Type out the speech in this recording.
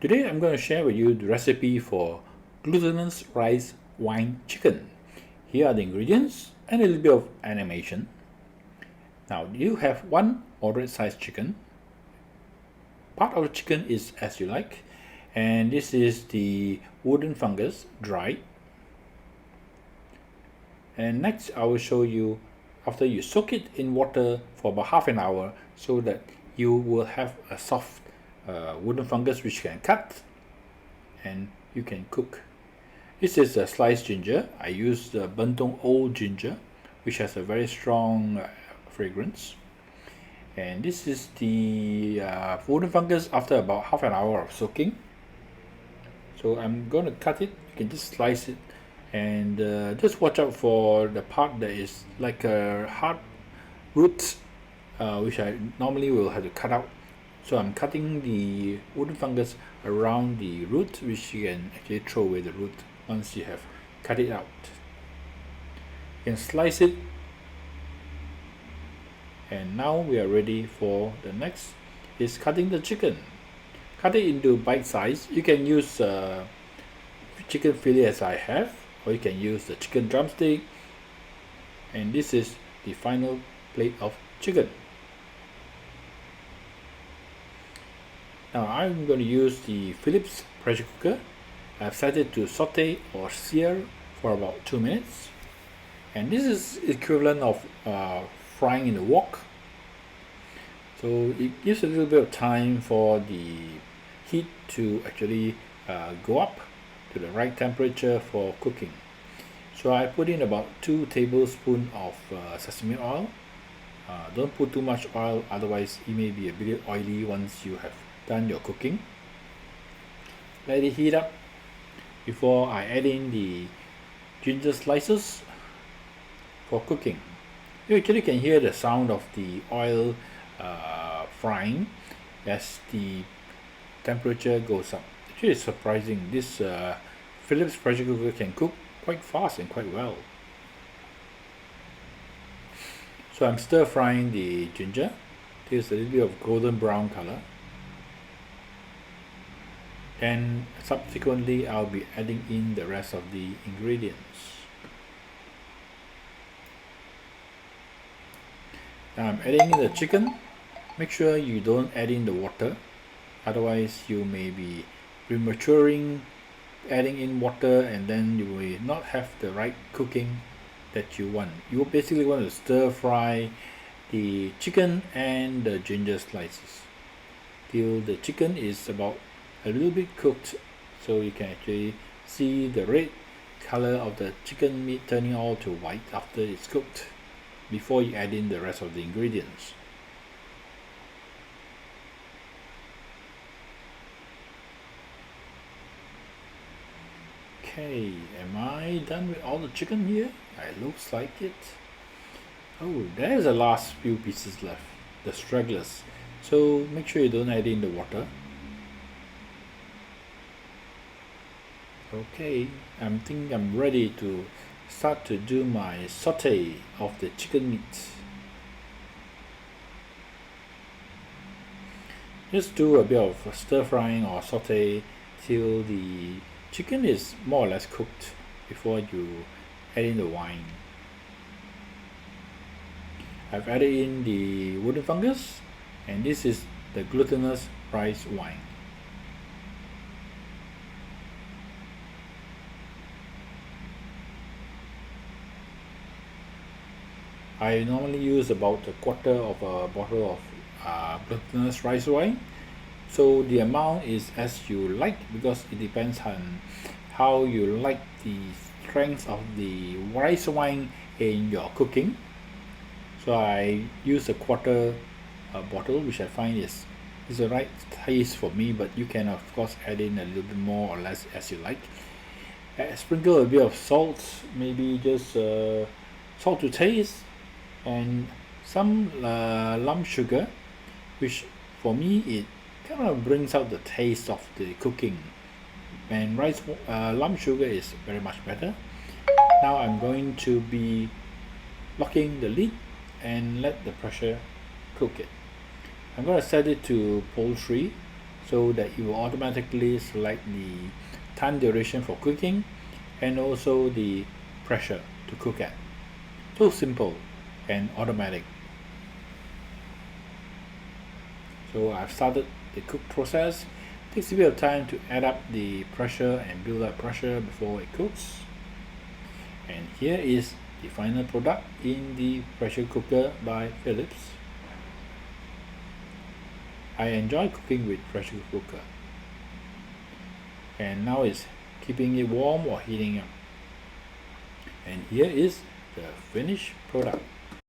Today I'm going to share with you the recipe for glutinous rice wine chicken. Here are the ingredients and a little bit of animation. Now you have one moderate sized chicken. Part of the chicken is as you like, and this is the wooden fungus dried. And next I will show you after you soak it in water for about half an hour so that you will have a soft wooden fungus which you can cut and you can cook. This is a sliced ginger. I use the Bentong old ginger which has a very strong fragrance. And this is the wooden fungus after about half an hour of soaking. So I'm going to cut it. You can just slice it and just watch out for the part that is like a hard root, which I normally will have to cut out. So I'm cutting the wooden fungus around the root, which you can actually throw away the root once you have cut it out. You can slice it, and now we are ready for the next is cutting the chicken. Cut it into bite size. You can use chicken fillet as I have, or you can use the chicken drumstick. And this is the final plate of chicken. Now I'm going to use the Philips pressure cooker. I've set it to saute or sear for about 2 minutes. And this is equivalent of frying in the wok. So it gives a little bit of time for the heat to actually go up to the right temperature for cooking. So I put in about 2 tablespoons of sesame oil. Don't put too much oil, otherwise it may be a bit oily once you have done your cooking. Let it heat up before I add in the ginger slices for cooking. You actually can hear the sound of the oil frying as the temperature goes up. Actually, it's surprising. This Philips pressure cooker can cook quite fast and quite well. So I'm stir frying the ginger till it's a little bit of golden brown color. And subsequently I'll be adding in the rest of the ingredients. Now I'm adding in the chicken. Make sure you don't add in the water, otherwise you may be prematuring adding in water and then you will not have the right cooking that you want. You basically want to stir fry the chicken and the ginger slices till the chicken is about a little bit cooked, so you can actually see the red color of the chicken meat turning all to white after it's cooked before you add in the rest of the ingredients. Okay, am I done with all the chicken here? It looks like it. Oh, there's the last few pieces left, the stragglers. So make sure you don't add in the water. Okay, I think I'm ready to start to do my saute of the chicken meat. Just do a bit of stir frying or saute till the chicken is more or less cooked before you add in the wine. I've added in the wooden fungus, and this is the glutinous rice wine. I normally use about a quarter of a bottle of glutinous rice wine. So the amount is as you like, because it depends on how you like the strength of the rice wine in your cooking. So I use a quarter bottle, which I find is the right taste for me, but you can of course add in a little bit more or less as you like. Sprinkle a bit of salt, maybe just salt to taste, and some lump sugar, which for me it kind of brings out the taste of the cooking. And lump sugar is very much better. Now I'm going to be locking the lid and let the pressure cook it. I'm going to set it to poultry so that it will automatically select the time duration for cooking and also the pressure to cook at. So simple and automatic. So I've started the cook process. It takes a bit of time to add up the pressure and build up pressure before it cooks. And here is the final product in the pressure cooker by Philips. I enjoy cooking with pressure cooker. And now it's keeping it warm or heating up. And here is the finished product.